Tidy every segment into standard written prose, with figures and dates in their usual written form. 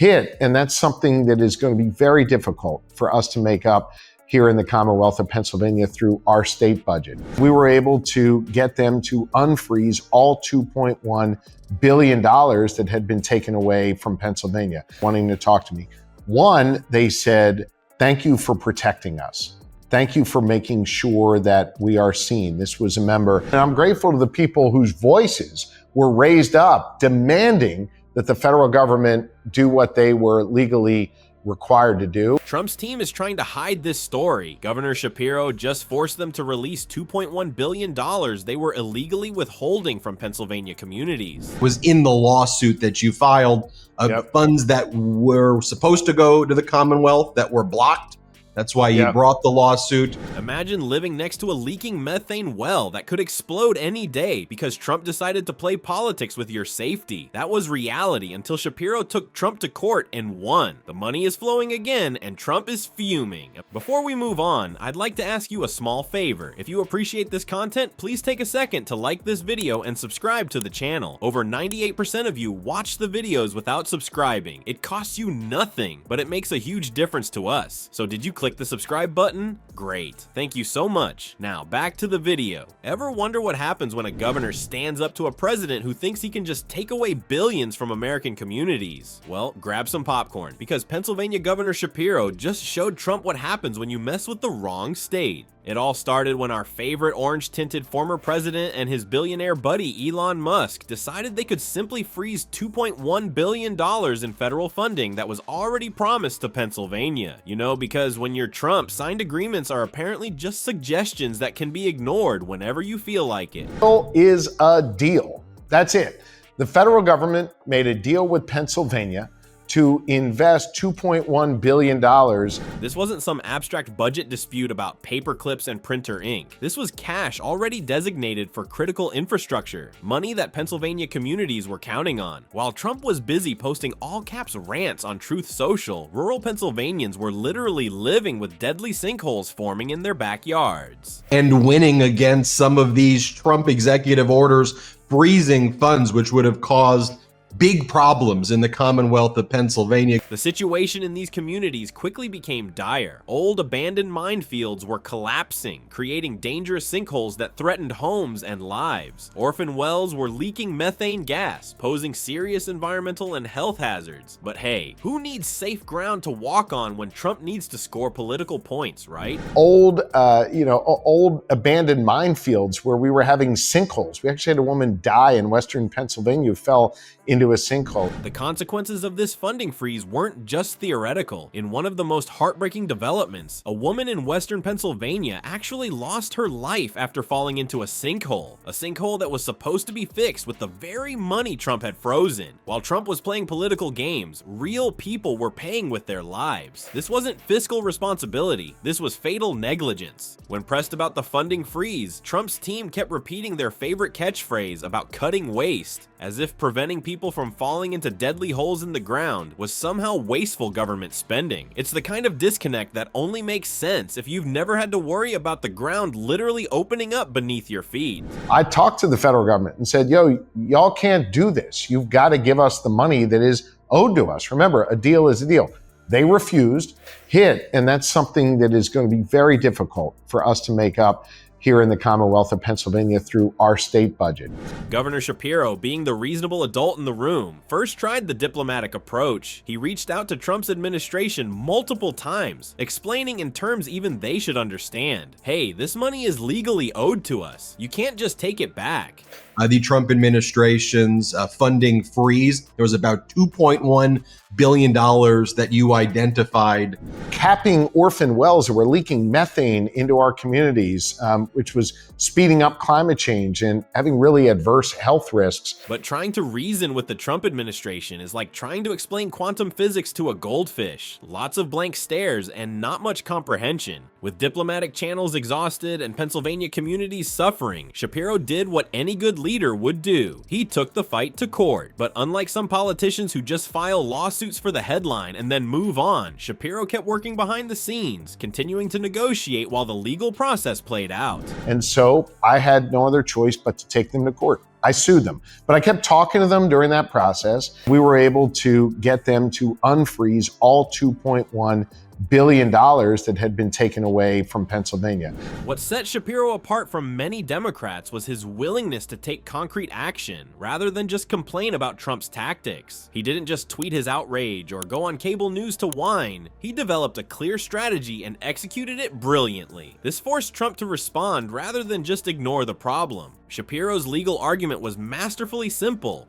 hit, and that's something that is going to be very difficult for us to make up here in the Commonwealth of Pennsylvania through our state budget. We were able to get them to unfreeze all $2.1 billion that had been taken away from Pennsylvania, wanting to talk to me. One, they said, thank you for protecting us. Thank you for making sure that we are seen. This was a member. And I'm grateful to the people whose voices were raised up demanding that the federal government do what they were legally required to do. Trump's team is trying to hide this story. Governor Shapiro just forced them to release $2.1 billion they were illegally withholding from Pennsylvania communities. Was in the lawsuit that you filed of funds that were supposed to go to the Commonwealth that were blocked. That's why you brought the lawsuit. Imagine living next to a leaking methane well that could explode any day because Trump decided to play politics with your safety. That was reality until Shapiro took Trump to court and won. The money is flowing again and Trump is fuming. Before we move on, I'd like to ask you a small favor. If you appreciate this content, please take a second to like this video and subscribe to the channel. Over 98% of you watch the videos without subscribing. It costs you nothing, but it makes a huge difference to us. So did you click the subscribe button? Great. Thank you so much. Now back to the video. Ever wonder what happens when a governor stands up to a president who thinks he can just take away billions from American communities? Well, grab some popcorn because Pennsylvania Governor Shapiro just showed Trump what happens when you mess with the wrong state. It all started when our favorite orange-tinted former president and his billionaire buddy Elon Musk decided they could simply freeze $2.1 billion in federal funding that was already promised to Pennsylvania. You know, because when you're Trump, signed agreements are apparently just suggestions that can be ignored whenever you feel like it. Deal is a deal. That's it. The federal government made a deal with Pennsylvania to invest $2.1 billion. This wasn't some abstract budget dispute about paper clips and printer ink. This was cash already designated for critical infrastructure, money that Pennsylvania communities were counting on. While Trump was busy posting all-caps rants on Truth Social, rural Pennsylvanians were literally living with deadly sinkholes forming in their backyards. And winning against some of these Trump executive orders freezing funds, which would have caused big problems in the Commonwealth of Pennsylvania. The situation in these communities quickly became dire. Old abandoned minefields were collapsing, creating dangerous sinkholes that threatened homes and lives. Orphan wells were leaking methane gas, posing serious environmental and health hazards. But hey, who needs safe ground to walk on when Trump needs to score political points, right? Old abandoned minefields where we were having sinkholes. We actually had a woman die in Western Pennsylvania who fell into a sinkhole. The consequences of this funding freeze weren't just theoretical. In one of the most heartbreaking developments, a woman in Western Pennsylvania actually lost her life after falling into a sinkhole that was supposed to be fixed with the very money Trump had frozen. While Trump was playing political games, real people were paying with their lives. This wasn't fiscal responsibility, this was fatal negligence. When pressed about the funding freeze, Trump's team kept repeating their favorite catchphrase about cutting waste, as if preventing people from falling into deadly holes in the ground was somehow wasteful government spending. It's the kind of disconnect that only makes sense if you've never had to worry about the ground literally opening up beneath your feet. I talked to the federal government and said, y'all can't do this. You've got to give us the money that is owed to us. Remember, a deal is a deal. They refused, hit, and that's something that is going to be very difficult for us to make up here in the Commonwealth of Pennsylvania through our state budget. Governor Shapiro, being the reasonable adult in the room, first tried the diplomatic approach. He reached out to Trump's administration multiple times, explaining in terms even they should understand. Hey, this money is legally owed to us. You can't just take it back. The Trump administration's funding freeze, there was about $2.1 billion that you identified. Capping orphan wells that were leaking methane into our communities, which was speeding up climate change and having really adverse health risks. But trying to reason with the Trump administration is like trying to explain quantum physics to a goldfish. Lots of blank stares and not much comprehension. With diplomatic channels exhausted and Pennsylvania communities suffering, Shapiro did what any good leader would do. He took the fight to court. But unlike some politicians who just file lawsuits for the headline and then move on, Shapiro kept working behind the scenes, continuing to negotiate while the legal process played out. And so I had no other choice but to take them to court. I sued them, but I kept talking to them during that process. We were able to get them to unfreeze all $2.1 billion that had been taken away from Pennsylvania. What set Shapiro apart from many Democrats was his willingness to take concrete action, rather than just complain about Trump's tactics. He didn't just tweet his outrage or go on cable news to whine. He developed a clear strategy and executed it brilliantly. This forced Trump to respond rather than just ignore the problem. Shapiro's legal argument was masterfully simple.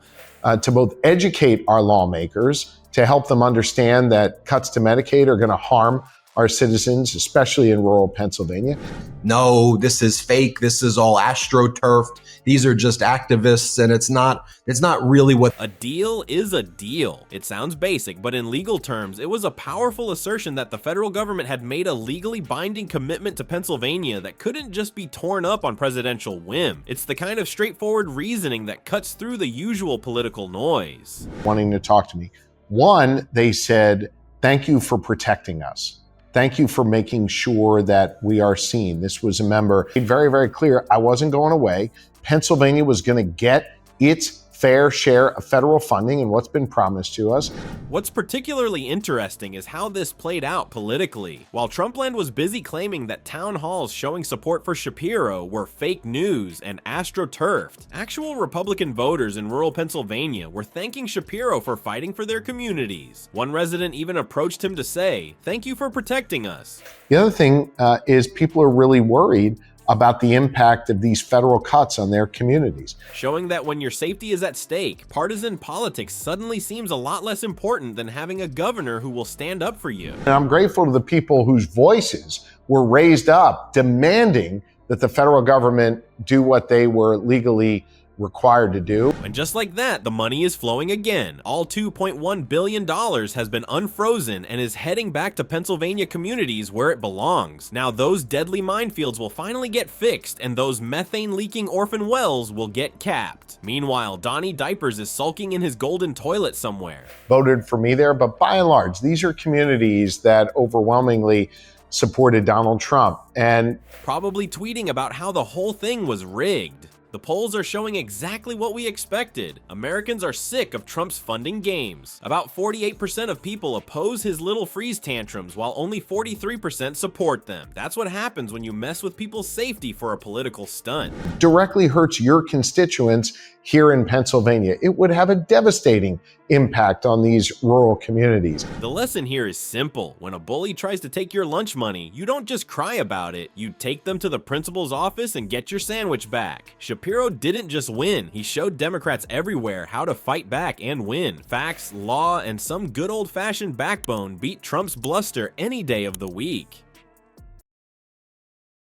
To both educate our lawmakers, to help them understand that cuts to Medicaid are going to harm our citizens, especially in rural Pennsylvania. No, this is fake. This is all astroturfed. These are just activists, and it's not really what. A deal is a deal. It sounds basic, but in legal terms, it was a powerful assertion that the federal government had made a legally binding commitment to Pennsylvania that couldn't just be torn up on presidential whim. It's the kind of straightforward reasoning that cuts through the usual political noise. Wanting to talk to me. One, they said, thank you for protecting us. Thank you for making sure that we are seen. This was a member, made very, very clear, I wasn't going away. Pennsylvania was going to get its fair share of federal funding and what's been promised to us. What's particularly interesting is how this played out politically. While Trumpland was busy claiming that town halls showing support for Shapiro were fake news and astroturfed, actual Republican voters in rural Pennsylvania were thanking Shapiro for fighting for their communities. One resident even approached him to say, "Thank you for protecting us." The other thing is people are really worried about the impact of these federal cuts on their communities. Showing that when your safety is at stake, partisan politics suddenly seems a lot less important than having a governor who will stand up for you. And I'm grateful to the people whose voices were raised up demanding that the federal government do what they were legally required to do. And just like that, the money is flowing again. All $2.1 billion has been unfrozen and is heading back to Pennsylvania communities where it belongs. Now those deadly minefields will finally get fixed, and those methane-leaking orphan wells will get capped. Meanwhile, Donnie Diapers is sulking in his golden toilet somewhere. Voted for me there, but by and large, these are communities that overwhelmingly supported Donald Trump. And probably tweeting about how the whole thing was rigged. The polls are showing exactly what we expected. Americans are sick of Trump's funding games. About 48% of people oppose his little freeze tantrums, while only 43% support them. That's what happens when you mess with people's safety for a political stunt. Directly hurts your constituents here in Pennsylvania. It would have a devastating impact on these rural communities. The lesson here is simple. When a bully tries to take your lunch money, you don't just cry about it. You take them to the principal's office and get your sandwich back. Shapiro didn't just win. He showed Democrats everywhere how to fight back and win. Facts, law, and some good old-fashioned backbone beat Trump's bluster any day of the week.